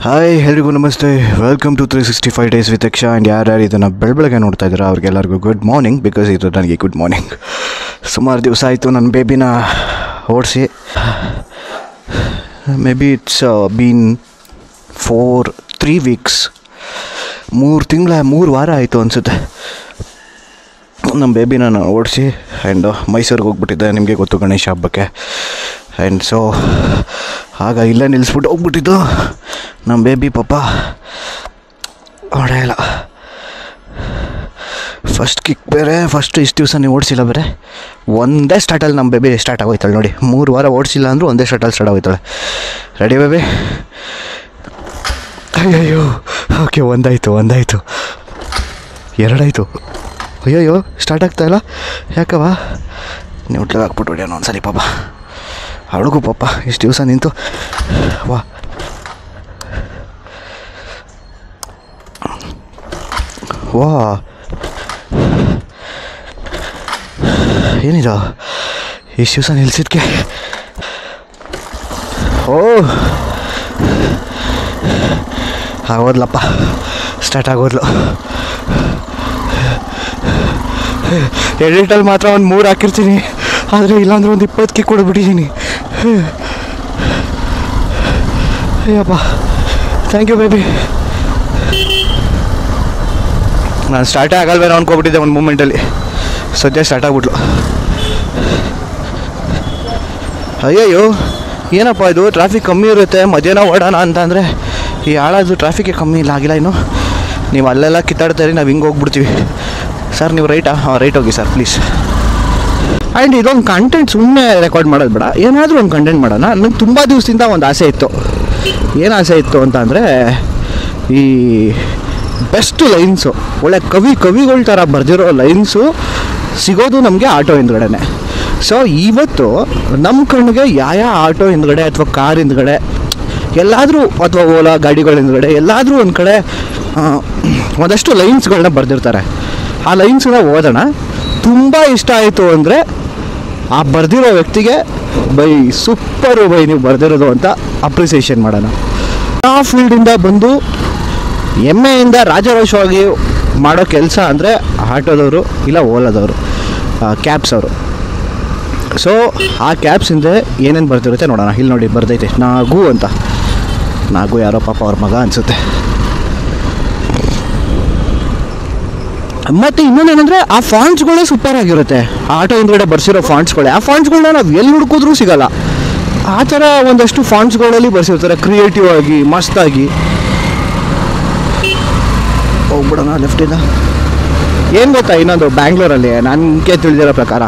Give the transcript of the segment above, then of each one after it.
Hi ಎಲ್ರಿಗೂ ನಮಸ್ತೆ, welcome to 365 days with ಯಕ್ಷ. ಆ್ಯಂಡ್ ಯಾರ್ಯಾರು ಇದನ್ನು ಬೆಳಗ್ಗೆ ನೋಡ್ತಾ ಇದ್ದೀರಾ ಅವ್ರಿಗೆಲ್ಲರಿಗೂ ಗುಡ್ ಮಾರ್ನಿಂಗ್, ಬಿಕಾಸ್ ಇದು ನನಗೆ ಗುಡ್ ಮಾರ್ನಿಂಗ್. ಸುಮಾರು ದಿವಸ ಆಯಿತು ನನ್ನ ಬೇಬಿನ ಓಡಿಸಿ. May be it's been 3 weeks, 3 ವಾರ ಆಯಿತು ಅನಿಸುತ್ತೆ ನಮ್ಮ ಬೇಬಿನ ನಾನು ಓಡಿಸಿ. ಆ್ಯಂಡ್ ಮೈಸೂರಿಗೆ ಹೋಗ್ಬಿಟ್ಟಿದ್ದೆ, ನಿಮಗೆ ಗೊತ್ತು, ಗಣೇಶ ಹಬ್ಬಕ್ಕೆ. ಆ್ಯಂಡ್ ಸೊ ಆಗ ಇಲ್ಲೇ ನಿಲ್ಲಿಸ್ಬಿಟ್ಟು ಹೋಗ್ಬಿಟ್ಟಿದ್ದು ನಮ್ಮ ಬೇಬಿ ಪಾಪ. ಹೊಡೆಯಲ್ಲ, ಫಸ್ಟ್ ಕಿಕ್ ಬೇರೆ, ಫಸ್ಟ್ ಇಷ್ಟು ದಿವಸ ನೀವು ಓಡಿಸಿಲ್ಲ ಬೇರೆ. ಒಂದೇ ಸ್ಟಾರ್ಟಲ್ಲಿ ನಮ್ಮ ಬೇಬಿ ಸ್ಟಾರ್ಟ್ ಆಗೋಯ್ತಾಳೆ ನೋಡಿ. 3 ವಾರ ಓಡಿಸಿಲ್ಲ ಅಂದರೂ ಒಂದೇ ಸ್ಟಾರ್ಟಲ್ಲಿ ಸ್ಟಾರ್ಟ್ ಆಗೋಯ್ತಾಳೆ. Ready baby? ಅಯ್ಯಯ್ಯೋ, ಓಕೆ, ಒಂದಾಯಿತು, 2 ಆಯಿತು. ಅಯ್ಯಯ್ಯೋ, ಸ್ಟಾರ್ಟ್ ಆಗ್ತಾಯಿಲ್ಲ ಯಾಕವ? ನೀವು ಹುಟ್ಲಿಗೆ ಹಾಕ್ಬಿಟ್ಟು ಹೊಡಿಯೋಣ ಒಂದ್ಸಲಿ ಪಾಪ. ಅವಳಿಗೂ ಪಾಪ ಇಷ್ಟು ದಿವಸ ನಿಂತು ವಾ. ವಾ, ಏನಿದು ಇಷ್ಟು ದಿವಸ ನಿಲ್ಸಿದ್ಕೆ? ಓ, ಆಗೋದ್ಲಪ್ಪ, ಸ್ಟಾರ್ಟ್ ಆಗೋದ್ಲು. ಎಡಿಟಲ್ಲಿ ಮಾತ್ರ ಒಂದು 3 ಹಾಕಿರ್ತೀನಿ, ಆದರೆ ಇಲ್ಲಾಂದ್ರೆ ಒಂದು 20 ಕಿಕ್ ಕೊಡ್ಬಿಟ್ಟಿದ್ದೀನಿ. ಅಯ್ಯಪ್ಪ, ಥ್ಯಾಂಕ್ ಯು ಬೇಬಿ. ನಾನು ಸ್ಟಾರ್ಟೇ ಆಗಲ್ವೇನೋ ಅಂದ್ಕೊಬಿಟ್ಟಿದ್ದೆ ಒಂದು ಮೂಮೆಂಟಲ್ಲಿ. ಸದ್ಯ ಸ್ಟಾರ್ಟ್ ಆಗ್ಬಿಟ್ಲು. ಅಯ್ಯಯ್ಯೋ, ಏನಪ್ಪ ಇದು, ಟ್ರಾಫಿಕ್ ಕಮ್ಮಿ ಇರುತ್ತೆ ಮಧ್ಯಾಹ್ನ ಓಡೋಣ ಅಂತ ಅಂದರೆ ಈ ಹಾಳಾದ್ರು ಟ್ರಾಫಿಕ್ಕೇ ಕಮ್ಮಿ ಇಲ್ಲ, ಆಗಿಲ್ಲ ಇನ್ನು. ನೀವು ಅಲ್ಲೆಲ್ಲ ಕಿತ್ತಾಡ್ತಾಯಿರಿ, ನಾವು ಹಿಂಗೆ ಹೋಗ್ಬಿಡ್ತೀವಿ. ಸರ್ ನೀವು ರೈಟಾ? ಹಾಂ, ರೈಟ್ ಹೋಗಿ ಸರ್ ಪ್ಲೀಸ್. ಆ್ಯಂಡ್ ಇದೊಂದು ಕಂಟೆಂಟ್ ಸುಮ್ಮನೆ ರೆಕಾರ್ಡ್ ಮಾಡೋದು ಬೇಡ, ಏನಾದರೂ ಒಂದು ಕಂಟೆಂಟ್ ಮಾಡೋಣ. ನನಗೆ ತುಂಬ ದಿವಸದಿಂದ ಒಂದು ಆಸೆ ಇತ್ತು. ಏನು ಆಸೆ ಇತ್ತು ಅಂತ ಅಂದರೆ, ಈ ಬೆಸ್ಟ್ ಲೈನ್ಸು, ಒಳ್ಳೆ ಕವಿಗಳ ಥರ ಬರೆದಿರೋ ಲೈನ್ಸು ಸಿಗೋದು ನಮಗೆ ಆಟೋ ಹಿಂದ್ಗಡೆ. ಸೊ ಇವತ್ತು ನಮ್ಮ ಕಣ್ಣಿಗೆ ಯಾವ ಆಟೋ ಹಿಂದ್ಗಡೆ ಅಥವಾ ಕಾರ್ ಹಿಂದ್ಗಡೆ ಎಲ್ಲಾದರೂ, ಅಥವಾ ಓಲಾ ಗಾಡಿಗಳ ಹಿಂದ್ಗಡೆ ಎಲ್ಲಾದರೂ ಒಂದು ಕಡೆ ಒಂದಷ್ಟು ಲೈನ್ಸ್ಗಳನ್ನ ಬರೆದಿರ್ತಾರೆ. ಆ ಲೈನ್ಸನ್ನ ಓದೋಣ. ತುಂಬ ಇಷ್ಟ ಆಯಿತು ಅಂದರೆ ಆ ಬರೆದಿರೋ ವ್ಯಕ್ತಿಗೆ ಬೈ ಸೂಪರು ಬೈ ನೀವು ಬರೆದಿರೋದು ಅಂತ ಅಪ್ರಿಸಿಯೇಷನ್ ಮಾಡೋಣ. ಆ ಫೀಲ್ಡಿಂದ ಬಂದು ಹೆಮ್ಮೆಯಿಂದ ರಾಜರೋಷವಾಗಿ ಮಾಡೋ ಕೆಲಸ ಅಂದರೆ ಆಟೋದವರು ಇಲ್ಲ ಓಲಾದವರು, ಕ್ಯಾಬ್ಸ್ ಅವರು. ಸೊ ಆ ಕ್ಯಾಬ್ಸ್ ಹಿಂದೆ ಏನೇನು ಬರ್ತಿರುತ್ತೆ ನೋಡೋಣ. ಇಲ್ಲಿ ನೋಡಿ ಬರ್ದೈತೆ ನಾಗು ಅಂತ. ನಾಗು ಯಾರೋ ಪಾಪ ಅವ್ರ ಮಗ ಅನಿಸುತ್ತೆ. ಮತ್ತು ಇನ್ನೊಂದೇನೆಂದರೆ ಆ ಫಾಂಟ್ಸ್ಗಳೇ ಸೂಪರ್ ಆಗಿರುತ್ತೆ. ಆಟೋ ಹಿಂದ್ಗಡೆ ಬರ್ಸಿರೋ ಫಾಂಟ್ಸ್ಗಳೇ, ಆ ಫಾಂಟ್ಸ್ಗಳನ್ನ ನಾವು ಎಲ್ಲಿ ಹುಡುಕಿದ್ರೂ ಸಿಗೋಲ್ಲ. ಆ ಥರ ಒಂದಷ್ಟು ಫಾಂಟ್ಸ್ಗಳಲ್ಲಿ ಬರ್ಸಿರ್ತಾರೆ ಕ್ರಿಯೇಟಿವ್ ಆಗಿ, ಮಸ್ತಾಗಿ. ಹೋಗ್ಬಿಡೋಣ ಲೆಫ್ಟಿಂದ. ಏನು ಗೊತ್ತಾ, ಇನ್ನೊಂದು ಬ್ಯಾಂಗ್ಳೂರಲ್ಲಿ ನನಗೆ ತಿಳಿದಿರೋ ಪ್ರಕಾರ,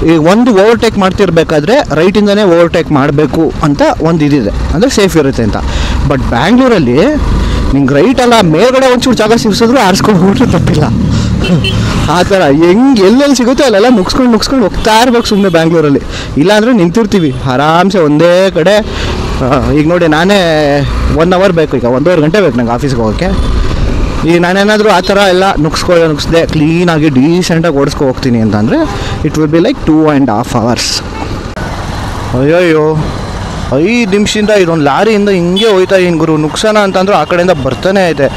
ಈ ಒಂದು ಓವರ್ಟೇಕ್ ಮಾಡ್ತಿರ್ಬೇಕಾದ್ರೆ ರೈಟಿಂದನೇ ಓವರ್ಟೇಕ್ ಮಾಡಬೇಕು ಅಂತ ಒಂದು ಇದಿದೆ, ಅಂದರೆ ಸೇಫ್ ಇರುತ್ತೆ ಅಂತ. ಬಟ್ ಬ್ಯಾಂಗ್ಳೂರಲ್ಲಿ ನಿಂಗೆ ರೈಟ್ ಅಲ್ಲ, ಮೇಲ್ಗಡೆ ಒಂಚೂರು ಜಾಗ ಸಿಗಿಸಿದ್ರು ಆರಿಸ್ಕೊಂಡು ಹೋಗ್ಬಿಟ್ರೆ ತಪ್ಪಿಲ್ಲ. ಆ ಥರ ಎಲ್ಲೆಲ್ಲಿ ಸಿಗುತ್ತೆ ಅಲ್ಲೆಲ್ಲ ನುಗ್ಸ್ಕೊಂಡು ಹೋಗ್ತಾ ಇರ್ಬೇಕು ಸುಮ್ಮನೆ ಬ್ಯಾಂಗ್ಳೂರಲ್ಲಿ. ಇಲ್ಲಾಂದರೆ ನಿಂತಿರ್ತೀವಿ ಆರಾಮ್ಸೆ ಒಂದೇ ಕಡೆ. ಈಗ ನೋಡಿ, ನಾನೇ 1 ಅವರ್ ಬೇಕು, ಈಗ 1.5 ಗಂಟೆ ಬೇಕು ನಂಗೆ ಆಫೀಸ್ಗೆ ಹೋಗೋಕ್ಕೆ. ಈಗ ನಾನೇನಾದರೂ ಆ ಥರ ಎಲ್ಲ ನುಗ್ಸ್ದೆ ಕ್ಲೀನಾಗಿ ಡೀಸೆಂಟಾಗಿ ಓಡಿಸ್ಕೊ ಹೋಗ್ತೀನಿ ಅಂತಂದರೆ it will be like 2.5 hours. ಅಯ್ಯಯ್ಯೋ, 5 ನಿಮಿಷದಿಂದ ಇದೊಂದು ಲಾರಿಯಿಂದ ಹಿಂಗೆ ಹೋಯ್ತಾ ಇನ್ನು ಗುರು, ನುಗ್ಸೋಣ ಅಂತಂದ್ರೆ ಆ ಕಡೆಯಿಂದ ಬರ್ತಾನೆ ಐತೆ.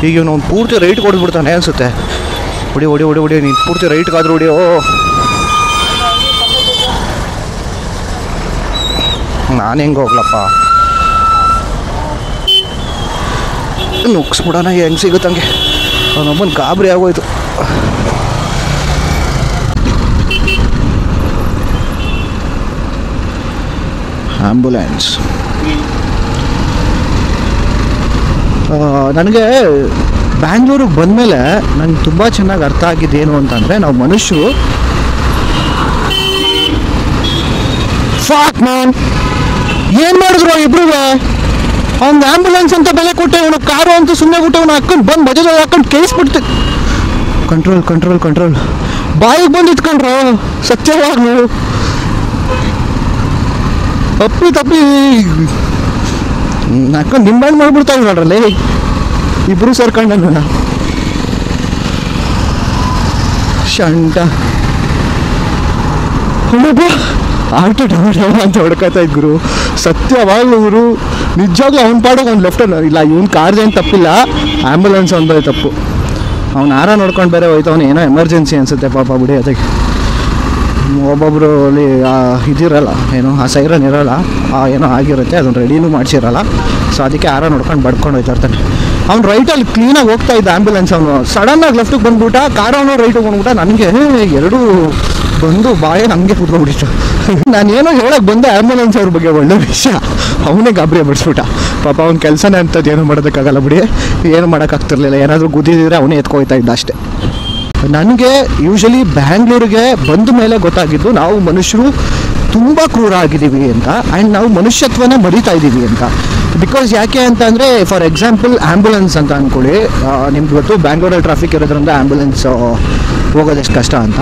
ಈಗ ಇವನು ಪೂರ್ತಿ ರೈಟ್ ಕೊಡ್ಬಿಡ್ತಾನೆ ಅನಿಸುತ್ತೆ. ಹೊಡಿ ನೀನು ಪೂರ್ತಿ ರೈಟ್ಗಾದ್ರೂ ಹೊಡಿ. ಓ, ನಾನು ಹೆಂಗೆ ಹೋಗ್ಲಪ್ಪ, ನುಗ್ಸ್ಬಿಡೋಣ ಹೆಂಗೆ ಸಿಗುತ್ತಂಗೆ. ಅವನೊಬ್ಬನ ಗಾಬರಿ ಆಗೋಯ್ತು. ಆ್ಯಂಬುಲೆನ್ಸ್. ನನಗೆ ಬ್ಯಾಂಗ್ಳೂರಿಗೆ ಬಂದಮೇಲೆ ನನಗೆ ತುಂಬ ಚೆನ್ನಾಗಿ ಅರ್ಥ ಆಗಿದ್ದೇನು ಅಂತಂದರೆ, ನಾವು ಮನುಷ್ಯರು ಫಾಕ್ ಮ್ಯಾನ್ ಏನು ಮಾಡಿದ್ರು ಇಬ್ರು. ಅವ್ನು ಆ್ಯಂಬುಲೆನ್ಸ್ ಅಂತ ಬೆಲೆ ಕೊಟ್ಟೆ, ಅವನು ಕಾರು ಅಂತ ಸುಮ್ಮನೆ ಬಿಟ್ಟೆ, ಅವನು ಹಾಕೊಂಡು ಬಂದು ಬಜೆಟಲ್ಲಿ ಹಾಕೊಂಡು ಕೇಳಿಸ್ಬಿಡ್ತೆ. ಕಂಟ್ರೋಲ್ ಬಾಯಿಗೆ ಬಂದು ಇಟ್ಕೊಂಡ್ರು ಸತ್ಯವಾಗಿ. ನೀವು ತಪ್ಪಿ ಹಾಕೊಂಡು ನಿಂಬಾಣಿ ಮಾಡಿಬಿಡ್ತಾವೆ ನೋಡ್ರಲ್ಲಿ ಇಬ್ಬರು ಸೇರ್ಕೊಂಡು. ಶಂಟ ಆಟೋ ಡವ ಡವ ಅಂತ ಹೊಡ್ಕೊತಾ ಇದ್ರು. ಸತ್ಯವಾಗ್ಲೂ ಇವರು ನಿಜವಾಗ್ಲೂ ಅವ್ನ ಪಾಡೋಕೆ ಅವ್ನು ಲೆಫ್ಟ್ ಇಲ್ಲ, ಇವ್ನ ಕಾರ್ದೇನು ತಪ್ಪಿಲ್ಲ, ಆ್ಯಂಬುಲೆನ್ಸ್ ಅವ್ನು ತಪ್ಪು. ಅವ್ನು ಆರ ನೋಡ್ಕೊಂಡು ಬೇರೆ ಹೋಯ್ತು. ಏನೋ ಎಮರ್ಜೆನ್ಸಿ ಅನಿಸುತ್ತೆ ಪಾಪ ಬಿಡಿ. ಅದಕ್ಕೆ ಒಬ್ಬೊಬ್ಬರು ಅಲ್ಲಿ ಇದಿರಲ್ಲ, ಏನೋ ಆ ಸೈರನ್ ಇರೋಲ್ಲ, ಏನೋ ಆಗಿರುತ್ತೆ, ಅದನ್ನು ರೆಡಿನೂ ಮಾಡಿಸಿರಲ್ಲ. ಸೊ ಅದಕ್ಕೆ ಆರ ನೋಡ್ಕೊಂಡು ಬಡ್ಕೊಂಡು ಹೋಯ್ತಾ ಇರ್ತಾನೆ. ಅವ್ನು ರೈಟಲ್ಲಿ ಕ್ಲೀನಾಗಿ ಹೋಗ್ತಾ ಇದ್ದ ಆ್ಯಂಬುಲೆನ್ಸ್. ಅವನು ಸಡನ್ನಾಗಿ ಲೆಫ್ಟಿಗೆ ಬಂದ್ಬಿಟ್ಟ, ಕಾರ್ ಅವನು ರೈಟಿಗೆ ಬಂದ್ಬಿಟ್ಟ. ನನಗೆ ಎರಡೂ ಬಂದು ಬಾಯೇ ಹಂಗೆ ಕೂತ್ಕೊಂಡ್ಬಿಟ್ಟಿತ್ತು. ನಾನೇನೋ ಹೇಳೋಕ್ಕೆ ಬಂದೆ ಆ್ಯಂಬುಲೆನ್ಸ್ ಅವ್ರ ಬಗ್ಗೆ ಒಳ್ಳೆ ವಿಷಯ, ಅವನೇ ಗಾಬರಿ ಬಿಡಿಸ್ಬಿಟ್ಟ. ಪಾಪ ಅವ್ನ ಕೆಲಸನೇ ಅಂಥದ್ದು, ಏನೂ ಮಾಡೋದಕ್ಕಾಗಲ್ಲ ಬಿಡಿ, ಏನು ಮಾಡೋಕ್ಕಾಗ್ತಿರ್ಲಿಲ್ಲ. ಏನಾದರೂ ಗುದ್ದಿದ್ರೆ ಅವನೇ ಎತ್ಕೊಯ್ತಾ ಇದ್ದ ಅಷ್ಟೇ. ನನಗೆ ಯೂಶಲಿ ಬ್ಯಾಂಗ್ಳೂರಿಗೆ ಬಂದ ಮೇಲೆ ಗೊತ್ತಾಗಿದ್ದು ನಾವು ಮನುಷ್ಯರು ತುಂಬ ಕ್ರೂರ ಆಗಿದ್ದೀವಿ ಅಂತ, ಆ್ಯಂಡ್ ನಾವು ಮನುಷ್ಯತ್ವನೇ ಮರಿತಾ ಇದ್ದೀವಿ ಅಂತ. ಬಿಕಾಸ್ ಯಾಕೆ ಅಂತ ಅಂದರೆ, ಫಾರ್ ಎಕ್ಸಾಂಪಲ್ ಆ್ಯಂಬುಲೆನ್ಸ್ ಅಂತ ಅಂದ್ಕೊಳ್ಳಿ. ನಿಮ್ಗೆ ಗೊತ್ತು ಬ್ಯಾಂಗ್ಳೂರಲ್ಲಿ ಟ್ರಾಫಿಕ್ ಇರೋದ್ರಿಂದ ಆ್ಯಂಬುಲೆನ್ಸ್ ಹೋಗೋದೆಷ್ಟು ಕಷ್ಟ ಅಂತ.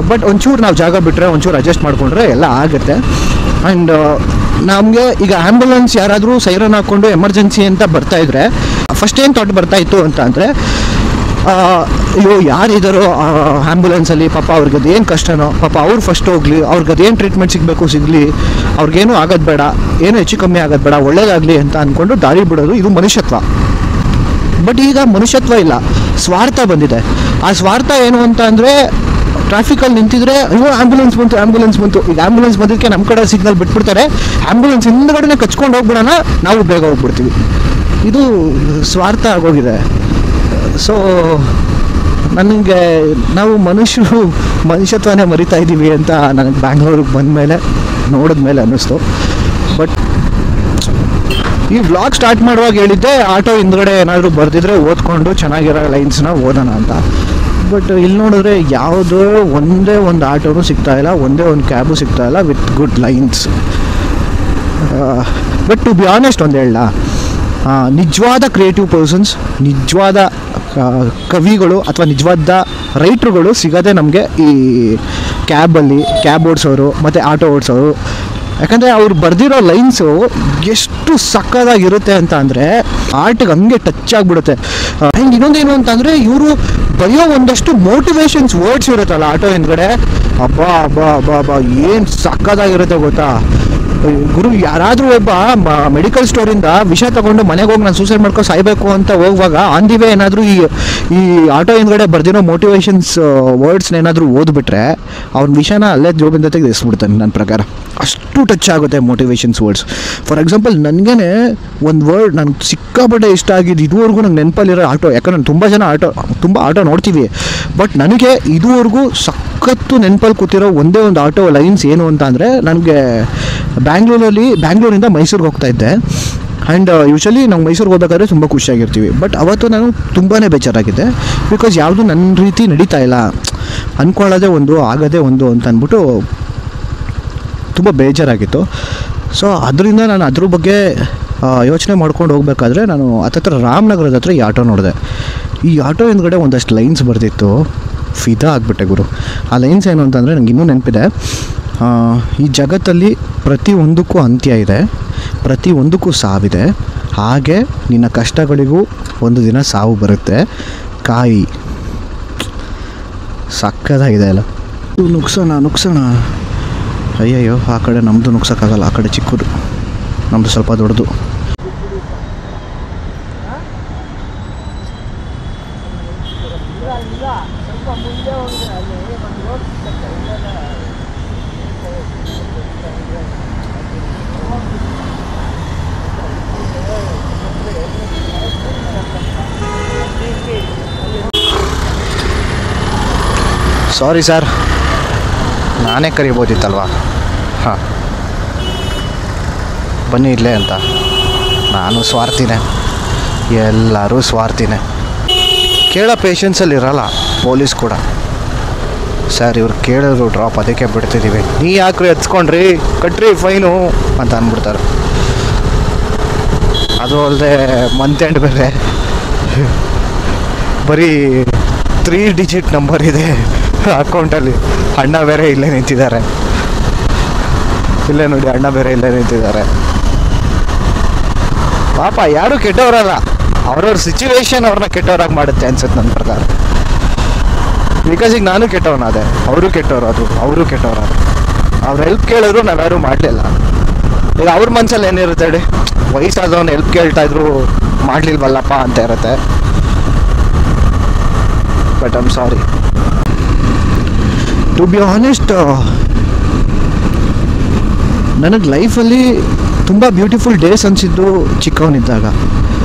ಬಟ್ ಒಂಚೂರು ನಾವು ಜಾಗ ಬಿಟ್ಟರೆ, ಒಂಚೂರು ಅಡ್ಜಸ್ಟ್ ಮಾಡಿಕೊಂಡ್ರೆ ಎಲ್ಲ ಆಗುತ್ತೆ. ಆ್ಯಂಡ್ ನಮಗೆ ಈಗ ಆ್ಯಂಬುಲೆನ್ಸ್ ಯಾರಾದರೂ ಸೈರನ್ ಹಾಕ್ಕೊಂಡು ಎಮರ್ಜೆನ್ಸಿ ಅಂತ ಬರ್ತಾಯಿದ್ರೆ ಫಸ್ಟ್ ಏನು ಥಾಟ್ ಬರ್ತಾಯಿತ್ತು ಅಂತ ಅಂದರೆ, ಅಯ್ಯೋ ಯಾರಿದ್ದಾರೋ ಆ್ಯಂಬುಲೆನ್ಸಲ್ಲಿ, ಪಾಪ ಅವ್ರಿಗೆ ಅದೇನು ಕಷ್ಟನೋ, ಪಾಪ ಅವ್ರು ಫಸ್ಟ್ ಹೋಗಲಿ, ಅವ್ರಿಗೆ ಅದೇನು ಟ್ರೀಟ್ಮೆಂಟ್ ಸಿಗಬೇಕು ಸಿಗಲಿ, ಅವ್ರಿಗೇನು ಆಗೋದು ಬೇಡ, ಏನು ಹೆಚ್ಚು ಕಮ್ಮಿ ಆಗೋದು ಬೇಡ, ಒಳ್ಳೇದಾಗಲಿ ಅಂತ ಅಂದ್ಕೊಂಡು ದಾರಿ ಬಿಡೋದು, ಇದು ಮನುಷ್ಯತ್ವ. ಬಟ್ ಈಗ ಮನುಷ್ಯತ್ವ ಇಲ್ಲ, ಸ್ವಾರ್ಥ ಬಂದಿದೆ. ಆ ಸ್ವಾರ್ಥ ಏನು ಅಂತ ಅಂದರೆ, ಟ್ರಾಫಿಕಲ್ಲಿ ನಿಂತಿದ್ರೆ ಅಯ್ಯೋ ಆ್ಯಂಬುಲೆನ್ಸ್ ಬಂತು. ಈಗ ಆ್ಯಂಬುಲೆನ್ಸ್ ಬಂದಿದ್ದಕ್ಕೆ ನಮ್ಮ ಕಡೆ ಸಿಗ್ನಲ್ ಬಿಟ್ಬಿಡ್ತಾರೆ, ಆ್ಯಂಬುಲೆನ್ಸ್ ಹಿಂದ್ಗಡೆ ಕಚ್ಕೊಂಡು ಹೋಗ್ಬಿಡೋಣ, ನಾವು ಬೇಗ ಹೋಗ್ಬಿಡ್ತೀವಿ. ಇದು ಸ್ವಾರ್ಥ ಆಗೋಗಿದೆ. ಸೊ ನನಗೆ ನಾವು ಮನುಷ್ಯತ್ವನೇ ಮರಿತಾ ಇದ್ದೀವಿ ಅಂತ ನನಗೆ ಬ್ಯಾಂಗ್ಳೂರಿಗೆ ಬಂದಮೇಲೆ ನೋಡಿದ್ಮೇಲೆ ಅನ್ನಿಸ್ತು. ಬಟ್ ಈ ವ್ಲಾಗ್ ಸ್ಟಾರ್ಟ್ ಮಾಡುವಾಗ ಹೇಳಿದ್ದೆ ಆಟೋ ಹಿಂದ್ಗಡೆ ಏನಾದರೂ ಬರ್ದಿದ್ರೆ ಓದ್ಕೊಂಡು ಚೆನ್ನಾಗಿರೋ ಲೈನ್ಸ್ನ ಓದೋಣ ಅಂತ. ಬಟ್ ಇಲ್ಲಿ ನೋಡಿದ್ರೆ ಯಾವುದೋ ಒಂದೇ ಒಂದು ಆಟೋನೂ ಸಿಗ್ತಾಯಿಲ್ಲ, ಒಂದೇ ಒಂದು ಕ್ಯಾಬು ಸಿಗ್ತಾಯಿಲ್ಲ with good lines. But to be honest ಒಂದು ಹೇಳ, ನಿಜವಾದ ಕ್ರಿಯೇಟಿವ್ ಪರ್ಸನ್ಸ್, ನಿಜವಾದ ಕವಿಗಳು ಅಥವಾ ನಿಜವಾದ ರೈಟ್ರುಗಳು ಸಿಗೋದೆ ನಮಗೆ ಈ ಕ್ಯಾಬ್ ಓಡಿಸೋರು ಮತ್ತು ಆಟೋ ಓಡಿಸೋರು. ಯಾಕಂದರೆ ಅವ್ರು ಬರೆದಿರೋ ಲೈನ್ಸು ಎಷ್ಟು ಸಕ್ಕದಾಗಿರುತ್ತೆ ಅಂತ ಅಂದರೆ ಆರ್ಟ್ಗೆ ಹಂಗೆ ಟಚ್ ಆಗಿಬಿಡುತ್ತೆ. ಆ್ಯಂಡ್ ಇನ್ನೊಂದೇನು ಅಂತಂದರೆ, ಇವರು ಬರೆಯೋ ಒಂದಷ್ಟು ಮೋಟಿವೇಶನ್ಸ್ ವರ್ಡ್ಸ್ ಇರುತ್ತಲ್ಲ ಆಟೋ ಹಿಂದ್ಗಡೆ, ಅಬ್ಬಾ ಏನು ಸಕ್ಕದಾಗಿರುತ್ತೆ ಗೊತ್ತಾ. ಗುರು, ಯಾರಾದರೂ ಒಬ್ಬ ಮೆಡಿಕಲ್ ಸ್ಟೋರಿಂದ ವಿಷ ತೊಗೊಂಡು ಮನೆಗೆ ಹೋಗಿ ನಾನು ಸೂಸೈಡ್ ಮಾಡ್ಕೊಂಡು ಸಾಯಬೇಕು ಅಂತ ಹೋಗುವಾಗ ಆನ್ ದಿ ವೇ ಏನಾದರೂ ಈ ಆಟೋ ಹಿಂದ್ಗಡೆ ಬರ್ದಿರೋ ಮೋಟಿವೇಶನ್ಸ್ ವರ್ಡ್ಸ್ನ ಏನಾದರೂ ಓದ್ಬಿಟ್ರೆ ಅವ್ನ ವಿಷಯನ ಅಲ್ಲೇ ಜೋಬಿಂದ ತೆಗೆದು ಎಸ್ಬಿಡ್ತಾನೆ. ನನ್ನ ಪ್ರಕಾರ ಅಷ್ಟು ಟಚ್ ಆಗುತ್ತೆ ಮೋಟಿವೇಶನ್ಸ್ ವರ್ಡ್ಸ್. ಫಾರ್ ಎಕ್ಸಾಂಪಲ್ ನನಗೇ ಒಂದು ವರ್ಡ್ ನನಗೆ ಸಿಕ್ಕಾಪಟ್ಟೆ ಇಷ್ಟ ಆಗಿದ್ದು, ಇದುವರೆಗೂ ನಂಗೆ ನೆನಪಲ್ಲಿರೋ ಆಟೋ, ಯಾಕಂದ್ರೆ ನಾನು ತುಂಬ ಆಟೋ ನೋಡ್ತೀವಿ, ಬಟ್ ನನಗೆ ಇದುವರೆಗೂ ಸಖತ್ತು ನೆನಪಲ್ಲಿ ಕೂತಿರೋ ಒಂದೇ ಒಂದು ಆಟೋ ಲೈನ್ಸ್ ಏನು ಅಂತ ಅಂದರೆ, ನನಗೆ ಬ್ಯಾಂಗ್ಳೂರಿಂದ ಮೈಸೂರಿಗೆ ಹೋಗ್ತಾ ಇದ್ದೆ. ಆ್ಯಂಡ್ ಯೂಶಲಿ ನಾವು ಮೈಸೂರಿಗೆ ಹೋಗ್ಬೇಕಾದ್ರೆ ತುಂಬ ಖುಷಿಯಾಗಿರ್ತೀವಿ. ಬಟ್ ಅವತ್ತು ನಾನು ತುಂಬಾ ಬೇಜಾರಾಗಿದ್ದೆ. ಬಿಕಾಸ್ ಯಾವುದು ನನ್ನ ರೀತಿ ನಡೀತಾ ಇಲ್ಲ, ಅಂದ್ಕೊಳ್ಳೋದೇ ಒಂದು ಆಗೋದೇ ಒಂದು ಅಂತ ಅಂದ್ಬಿಟ್ಟು ತುಂಬ ಬೇಜಾರಾಗಿತ್ತು. ಸೊ ಅದರಿಂದ ನಾನು ಅದ್ರ ಬಗ್ಗೆ ಯೋಚನೆ ಮಾಡ್ಕೊಂಡು ಹೋಗ್ಬೇಕಾದ್ರೆ ನಾನು ಹತ್ತತ್ರ ರಾಮನಗರದ ಹತ್ರ ಈ ಆಟೋ ನೋಡಿದೆ. ಈ ಆಟೋ ಹಿಂದ್ಗಡೆ ಒಂದಷ್ಟು ಲೈನ್ಸ್ ಬರೆದಿತ್ತು, ಫಿದಾ ಆಗಿಬಿಟ್ಟೆ ಗುರು. ಆ ಲೈನ್ಸ್ ಏನು ಅಂತಂದರೆ ನನಗೆ ಇನ್ನೂ ನೆನಪಿದೆ. ಈ ಜಗತ್ತಲ್ಲಿ ಪ್ರತಿಯೊಂದಕ್ಕೂ ಅಂತ್ಯ ಇದೆ, ಪ್ರತಿಯೊಂದಕ್ಕೂ ಸಾವಿದೆ, ಹಾಗೆ ನಿನ್ನ ಕಷ್ಟಗಳಿಗೂ ಒಂದು ದಿನ ಸಾವು ಬರುತ್ತೆ, ಕಾಯಿ. ಸಕ್ಕದಾಗಿದೆ ಅಲ್ಲ. ನುಗ್ಸೋಣ ಅಯ್ಯಯ್ಯೋ, ಆ ಕಡೆ ನಮ್ಮದು ನುಗ್ಸೋಕ್ಕಾಗಲ್ಲ, ಆ ಕಡೆ ಚಿಕ್ಕದು, ನಮ್ಮದು ಸ್ವಲ್ಪ ದೊಡ್ಡದು. ಸಾರಿ ಸರ್, ನಾನೇ ಕರಿಬೋದಿತ್ತಲ್ವಾ. ಹಾಂ, ಬನ್ನಿ ಇಲ್ಲೇ ಅಂತ. ನಾನು ಸ್ವಾರ್ಥಿನೇ, ಎಲ್ಲರೂ ಸ್ವಾರ್ಥಿನೇ. ಕೇಳೋ ಪೇಷನ್ಸಲ್ಲಿ ಇರೋಲ್ಲ ಪೊಲೀಸ್ ಕೂಡ. ಸರ್ ಇವ್ರು ಕೇಳಿದ್ರು ಡ್ರಾಪ್, ಅದಕ್ಕೆ ಬಿಡ್ತಿದ್ದೀವಿ. ನೀ ಯಾಕ್ರಿ ಹಚ್ಕೊಂಡ್ರಿ, ಕಟ್ರಿ ಫೈನು ಅಂತ ಅಂದ್ಬಿಡ್ತಾರೆ. ಅದು ಅಲ್ಲದೆ ಮಂತ್ ಎಂಡ್ ಬೇರೆ, ಬರೀ 3 ಡಿಜಿಟ್ ನಂಬರ್ ಇದೆ ಅಕೌಂಟಲ್ಲಿ. ಅಣ್ಣ ಬೇರೆ ಇಲ್ಲೇ ನಿಂತಿದ್ದಾರೆ, ಇಲ್ಲೇ ನೋಡಿ, ಅಣ್ಣ ಬೇರೆ ಇಲ್ಲೇ ನಿಂತಿದ್ದಾರೆ. ಪಾಪ ಯಾರೂ ಕೆಟ್ಟವರಲ್ಲ, ಅವ್ರವ್ರ ಸಿಚುವೇಶನ್ ಅವ್ರನ್ನ ಕೆಟ್ಟವ್ರಾಗಿ ಮಾಡುತ್ತೆ ಅನ್ಸುತ್ತೆ ನನ್ನ ಪ್ರಕಾರ. ಬಿಕಾಸ್ ಈಗ ನಾನು ಕೆಟ್ಟವನಾದೆ, ಅವರು ಕೆಟ್ಟವರು, ಅವರು ಕೆಟ್ಟವರಾದ. ಅವ್ರು ಹೆಲ್ಪ್ ಕೇಳಿದ್ರು ನಾವ್ಯಾರು ಮಾಡಲಿಲ್ಲ. ಈಗ ಅವ್ರ ಮನಸ್ಸಲ್ಲಿ ಏನಿರುತ್ತೆ ಹೇಳಿ, ವಯಸ್ಸಾದವನು ಹೆಲ್ಪ್ ಕೇಳ್ತಾ ಇದ್ರು ಮಾಡಲಿಲ್ವಲ್ಲಪ್ಪ ಅಂತ ಇರುತ್ತೆ. But I'm sorry. To be honest, ನನಗೆ ಲೈಫಲ್ಲಿ ತುಂಬ ಬ್ಯೂಟಿಫುಲ್ ಡೇಸ್ ಅನಿಸಿದ್ದು ಚಿಕ್ಕವನಿದ್ದಾಗ.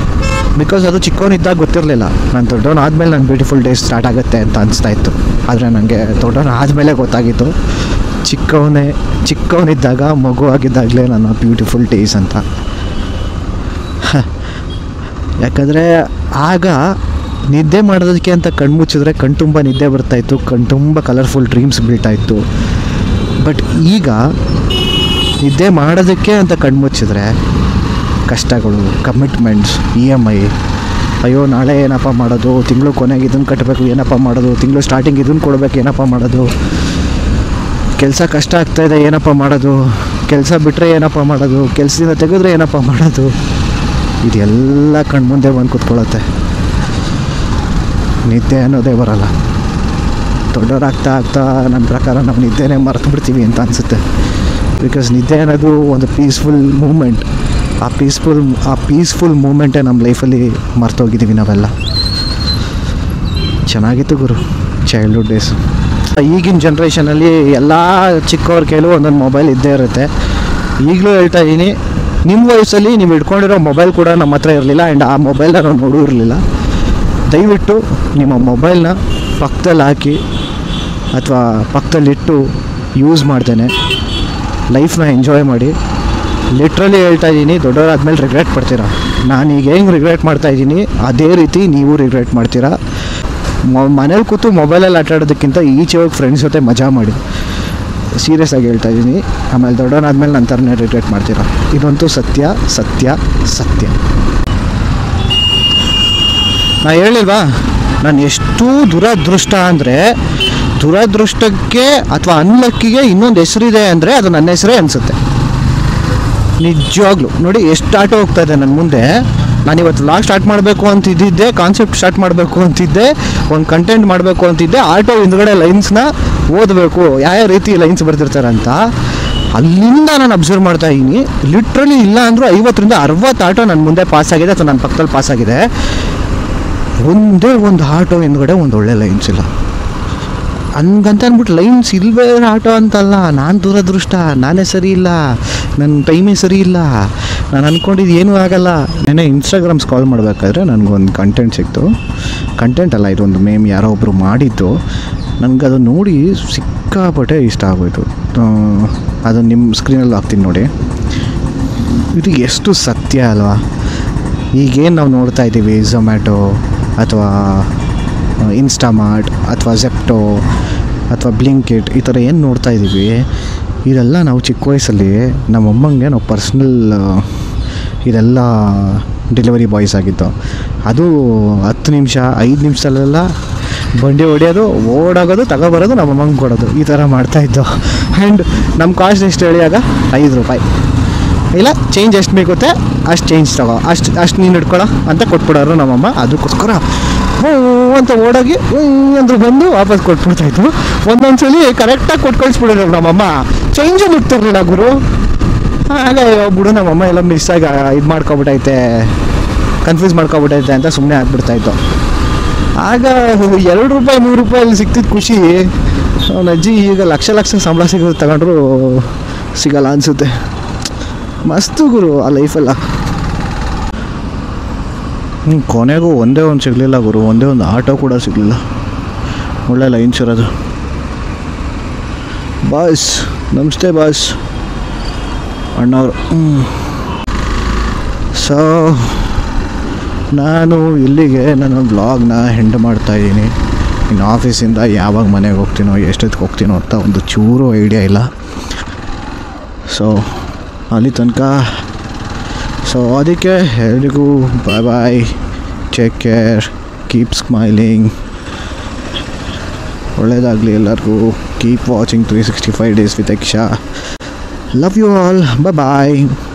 ಬಿಕಾಸ್ ಅದು ಚಿಕ್ಕವನಿದ್ದಾಗ ಗೊತ್ತಿರಲಿಲ್ಲ. ನಾನು ದೊಡ್ಡವನು ಆದಮೇಲೆ ನನ್ನ ಬ್ಯೂಟಿಫುಲ್ ಡೇಸ್ ಸ್ಟಾರ್ಟ್ ಆಗುತ್ತೆ ಅಂತ ಅನಿಸ್ತಾ ಇತ್ತು. ಆದರೆ ನನಗೆ ದೊಡ್ಡವನು ಆದಮೇಲೆ ಗೊತ್ತಾಗಿತ್ತು ಚಿಕ್ಕವನಿದ್ದಾಗ, ಮಗುವಾಗಿದ್ದಾಗಲೇ ನನ್ನ ಬ್ಯೂಟಿಫುಲ್ ಡೇಸ್ ಅಂತ. ಯಾಕಂದರೆ ಆಗ ನಿದ್ದೆ ಮಾಡೋದಕ್ಕೆ ಅಂತ ಕಣ್ಮುಚ್ಚಿದ್ರೆ ಕಣ್ತುಂಬ ನಿದ್ದೆ ಬರ್ತಾಯಿತ್ತು, ಕಣ್ತುಂಬ ಕಲರ್ಫುಲ್ ಡ್ರೀಮ್ಸ್ ಬೀಳ್ತಾಯಿತ್ತು. ಬಟ್ ಈಗ ನಿದ್ದೆ ಮಾಡೋದಕ್ಕೆ ಅಂತ ಕಣ್ಮುಚ್ಚಿದ್ರೆ ಕಷ್ಟಗಳು, ಕಮಿಟ್ಮೆಂಟ್ಸ್, EMI, ಅಯ್ಯೋ ನಾಳೆ ಏನಪ್ಪ ಮಾಡೋದು, ತಿಂಗಳು ಕೊನೆಗೆ ಇದನ್ನು ಕಟ್ಟಬೇಕು ಏನಪ್ಪ ಮಾಡೋದು, ತಿಂಗಳು ಸ್ಟಾರ್ಟಿಂಗ್ ಇದನ್ನು ಕೊಡಬೇಕು ಏನಪ್ಪ ಮಾಡೋದು, ಕೆಲಸ ಕಷ್ಟ ಆಗ್ತಾಯಿದೆ ಏನಪ್ಪ ಮಾಡೋದು, ಕೆಲಸ ಬಿಟ್ಟರೆ ಏನಪ್ಪ ಮಾಡೋದು, ಕೆಲಸದಿಂದ ತೆಗೆದ್ರೆ ಏನಪ್ಪ ಮಾಡೋದು, ಇದೆಲ್ಲ ಕಣ್ಮುಂದೆ ಬಂದು ಕೂತ್ಕೊಳ್ಳುತ್ತೆ. ನಿದ್ದೆ ಅನ್ನೋದೇ ಬರೋಲ್ಲ. ದೊಡ್ಡವರಾಗ್ತಾ ಆಗ್ತಾ ನನ್ನ ಪ್ರಕಾರ ನಾವು ನಿದ್ದೆನೇ ಮರೆತು ಬಿಡ್ತೀವಿ ಅಂತ ಅನಿಸುತ್ತೆ. ಬಿಕಾಸ್ ನಿದ್ದೆ ಅನ್ನೋದು ಒಂದು ಪೀಸ್ಫುಲ್ ಮೂಮೆಂಟ್. ಆ ಪೀಸ್ಫುಲ್ ಮೂಮೆಂಟೇ ನಮ್ಮ ಲೈಫಲ್ಲಿ ಮರ್ತೋಗಿದ್ದೀವಿ ನಾವೆಲ್ಲ. ಚೆನ್ನಾಗಿತ್ತು ಗುರು ಚೈಲ್ಡ್ಹುಡ್ ಡೇಸ್. ಈಗಿನ ಜನ್ರೇಷನಲ್ಲಿ ಎಲ್ಲ ಚಿಕ್ಕವ್ರ ಕೈಲೂ ಒಂದೊಂದು ಮೊಬೈಲ್ ಇದ್ದೇ ಇರುತ್ತೆ. ಈಗಲೂ ಹೇಳ್ತಾ ಇದ್ದೀನಿ, ನಿಮ್ಮ ವಯಸ್ಸಲ್ಲಿ ನೀವು ಇಟ್ಕೊಂಡಿರೋ ಮೊಬೈಲ್ ಕೂಡ ನಮ್ಮ ಹತ್ರ ಇರಲಿಲ್ಲ, ಆ್ಯಂಡ್ ಆ ಮೊಬೈಲ್ನ ನಾವು ನೋಡೂ ಇರಲಿಲ್ಲ. ದಯವಿಟ್ಟು ನಿಮ್ಮ ಮೊಬೈಲ್ನ ಪಕ್ಕದಲ್ಲಿ ಹಾಕಿ ಅಥವಾ ಪಕ್ಕದಲ್ಲಿಟ್ಟು ಯೂಸ್ ಮಾಡ್ತೇನೆ ಲೈಫ್ನ ಎಂಜಾಯ್ ಮಾಡಿ. ಲಿಟ್ರಲಿ ಹೇಳ್ತಾ ಇದ್ದೀನಿ, ದೊಡ್ಡವರಾದ್ಮೇಲೆ ರಿಗ್ರೆಟ್ ಪಡ್ತೀರಾ. ನಾನೀಗ ಹೆಂಗೆ ರಿಗ್ರೆಟ್ ಮಾಡ್ತಾಯಿದ್ದೀನಿ ಅದೇ ರೀತಿ ನೀವು ರಿಗ್ರೆಟ್ ಮಾಡ್ತೀರಾ. ಮನೇಲಿ ಕೂತು ಮೊಬೈಲಲ್ಲಿ ಆಟ ಆಡೋದಕ್ಕಿಂತ ಈಚೆ ಹೋಗಿ ಫ್ರೆಂಡ್ಸ್ ಜೊತೆ ಮಜಾ ಮಾಡಿ. ಸೀರಿಯಸ್ ಆಗಿ ಹೇಳ್ತಾ ಇದ್ದೀನಿ. ಆಮೇಲೆ ದೊಡ್ಡವನಾದ್ಮೇಲೆ ನನ್ನ ಥರನೇ ರಿಗ್ರೆಟ್ ಮಾಡ್ತೀರಾ. ಇದಂತೂ ಸತ್ಯ ಸತ್ಯ ಸತ್ಯ. ನಾ ಹೇಳಿಲ್ವಾ, ನಾನು ಎಷ್ಟು ದುರದೃಷ್ಟ ಅಂದರೆ, ದುರದೃಷ್ಟಕ್ಕೆ ಅಥವಾ ಅನ್ಲಕ್ಕಿಗೆ ಇನ್ನೊಂದು ಹೆಸರಿದೆ ಅಂದರೆ ಅದು ನನ್ನ ಹೆಸರೇ ಅನಿಸುತ್ತೆ. ನಿಜವಾಗ್ಲೂ ನೋಡಿ ಎಷ್ಟು ಆಟೋ ಹೋಗ್ತಾ ಇದೆ ನನ್ನ ಮುಂದೆ. ನಾನಿವತ್ತು ವ್ಲಾಗ್ ಸ್ಟಾರ್ಟ್ ಮಾಡಬೇಕು ಅಂತಿದ್ದೆ, ಕಾನ್ಸೆಪ್ಟ್ ಸ್ಟಾರ್ಟ್ ಮಾಡಬೇಕು ಅಂತಿದ್ದೆ, ಒಂದು ಕಂಟೆಂಟ್ ಮಾಡಬೇಕು ಅಂತಿದ್ದೆ. ಆಟೋ ಹಿಂದ್ಗಡೆ ಲೈನ್ಸ್ನ ಓದಬೇಕು, ಯಾವ ರೀತಿ ಲೈನ್ಸ್ ಬರ್ತಿರ್ತಾರೆ ಅಂತ ಅಲ್ಲಿಂದ ನಾನು ಅಬ್ಸರ್ವ್ ಮಾಡ್ತಾ ಇದ್ದೀನಿ. ಲಿಟ್ರಲಿ ಇಲ್ಲ ಅಂದರೂ 50ರಿಂದ 60 ಆಟೋ ನನ್ನ ಮುಂದೆ ಪಾಸಾಗಿದೆ ಅಥವಾ ನನ್ನ ಪಕ್ಕದಲ್ಲಿ ಪಾಸಾಗಿದೆ. ಒಂದೇ ಒಂದು ಆಟೋ ಹಿಂದ್ಗಡೆ ಒಂದು ಒಳ್ಳೆ ಲೈನ್ಸ್ ಇಲ್ಲ. ಹಂಗಂತ ಅಂದ್ಬಿಟ್ಟು ಲೈನ್ಸ್ ಇಲ್ವೇ ಆಟೋ ಅಂತಲ್ಲ, ನಾನು ದುರದೃಷ್ಟ, ನಾನೇ ಸರಿ ಇಲ್ಲ, ನನ್ನ ಟೈಮೇ ಸರಿ ಇಲ್ಲ, ನಾನು ಅಂದ್ಕೊಂಡಿದ್ದು ಏನೂ ಆಗಲ್ಲ. ನೆನ್ನೆ ಇನ್ಸ್ಟಾಗ್ರಾಮ್ ಸ್ಕ್ರಾಲ್ ಮಾಡಬೇಕಾದ್ರೆ ನನಗೊಂದು ಕಂಟೆಂಟ್ ಸಿಕ್ತು. ಕಂಟೆಂಟ್ ಅಲ್ಲ, ಇದೊಂದು ಮೇಮ್ ಯಾರೋ ಒಬ್ಬರು ಮಾಡಿದ್ದು. ನನಗದು ನೋಡಿ ಸಿಕ್ಕಾಪಟ್ಟೆ ಇಷ್ಟ ಆಗೋಯ್ತು. ಅದು ನಿಮ್ಮ ಸ್ಕ್ರೀನಲ್ಲಿ ಹಾಕ್ತೀನಿ ನೋಡಿ. ಇದು ಎಷ್ಟು ಸತ್ಯ ಅಲ್ವಾ. ಈಗೇನು ನಾವು ನೋಡ್ತಾ ಇದ್ದೀವಿ, ಝೊಮ್ಯಾಟೊ ಅಥವಾ ಇನ್ಸ್ಟಾಮಾರ್ಟ್ ಅಥವಾ ಝೆಪ್ಟೋ ಅಥವಾ ಬ್ಲಿಂಕಿಟ್, ಈ ಥರ ಏನು ನೋಡ್ತಾ ಇದ್ದೀವಿ, ಇದೆಲ್ಲ ನಾವು ಚಿಕ್ಕ ವಯಸ್ಸಲ್ಲಿ ನಮ್ಮಮ್ಮಂಗೆ ನಾವು ಪರ್ಸ್ನಲ್ ಇದೆಲ್ಲ ಡೆಲಿವರಿ ಬಾಯ್ಸ್ ಆಗಿತ್ತು. ಅದು 10 ನಿಮಿಷ 5 ನಿಮಿಷದಲ್ಲೆಲ್ಲ ಬಂಡಿ ಹೊಡೆಯೋದು, ಓಡಾಗೋದು, ತಗೊಬರೋದು, ನಮ್ಮಮ್ಮಂಗೆ ಕೊಡೋದು, ಈ ಥರ ಮಾಡ್ತಾಯಿದ್ದು. ಆ್ಯಂಡ್ ನಮ್ಮ ಕಾಸ್ಟ್ ಎಷ್ಟು ಹೇಳಿ ಆಗ 5 ರೂಪಾಯಿ. ಇಲ್ಲ ಚೇಂಜ್ ಎಷ್ಟು ಬೇಕುತ್ತೆ ಅಷ್ಟು ಚೇಂಜ್ ತಗೋ, ಅಷ್ಟು ನೀನು ಇಟ್ಕೊಳ್ಳೋ ಅಂತ ಕೊಟ್ಬಿಡೋರು ನಮ್ಮಮ್ಮ. ಅದಕ್ಕೋಸ್ಕರ ಅಂತ ಓಡೋಗಿ ಅಂದ್ರು ಬಂದು ವಾಪಸ್ ಕೊಟ್ಬಿಡ್ತಾಯಿತ್ತು. ಒಂದೊಂದ್ಸಲಿ ಕರೆಕ್ಟಾಗಿ ಕೊಟ್ಟು ಕಳಿಸ್ಬಿಡೋರು ನಮ್ಮಮ್ಮ, ಚೇಂಜು ಬಿಡ್ತಿರ್ಲಿಲ್ಲ ಗುರು. ಆಗ ಬಿಡು ನಮ್ಮಮ್ಮ ಎಲ್ಲ ಮಿಸ್ಸಾಗಿ ಇದು ಮಾಡ್ಕೊಬಿಟ್ಟೈತೆ, ಕನ್ಫ್ಯೂಸ್ ಮಾಡ್ಕೊಬಿಟ್ಟೈತೆ ಅಂತ ಸುಮ್ಮನೆ ಆಗ್ಬಿಡ್ತಾಯಿತ್ತು. ಆಗ 2 ರೂಪಾಯಿ 3 ರೂಪಾಯಲ್ಲಿ ಸಿಗ್ತಿದ್ದು ಖುಷಿ ಅವನ ಅಜ್ಜಿ ಈಗ ಲಕ್ಷ ಸಂಬಳ ಸಿಗೋದು ತಗೊಂಡ್ರು ಸಿಗಲ್ಲ ಅನಿಸುತ್ತೆ. ಮಸ್ತು ಗುರು ಆ ಲೈಫೆಲ್ಲ. ಕೊನೆಗೂ ಒಂದೇ ಒಂದು ಸಿಗಲಿಲ್ಲ ಗುರು, ಒಂದೇ ಒಂದು ಆಟೋ ಕೂಡ ಸಿಗಲಿಲ್ಲ. ಒಳ್ಳೆ ಲೈನ್ಸ್ ಇರೋದು. ಬಾಸ್ ನಮಸ್ತೆ ಬಾಸ್ ಅಣ್ಣವರು. ಸೊ ನಾನು ಇಲ್ಲಿಗೆ ನನ್ನ ವ್ಲಾಗ್ನ ಎಂಡ್ ಮಾಡ್ತಾಯಿದ್ದೀನಿ. ಇನ್ನು ಆಫೀಸಿಂದ ಯಾವಾಗ ಮನೆಗೆ ಹೋಗ್ತೀನೋ ಎಷ್ಟೊತ್ತಿಗೆ ಹೋಗ್ತೀನೋ ಅಂತ ಒಂದು ಚೂರು ಐಡಿಯಾ ಇಲ್ಲ. ಸೊ ಅಲ್ಲಿ ತನಕ ಅದಕ್ಕೆ ಎಲ್ರಿಗೂ ಬಾಯ್ ಬಾಯ್, ಟೇಕ್ ಕೇರ್, ಕೀಪ್ ಸ್ಮೈಲಿಂಗ್, ಒಳ್ಳೆಯದಾಗಲಿ ಎಲ್ಲರಿಗೂ. Keep watching 365 days with Aksha. Love you all, bye bye.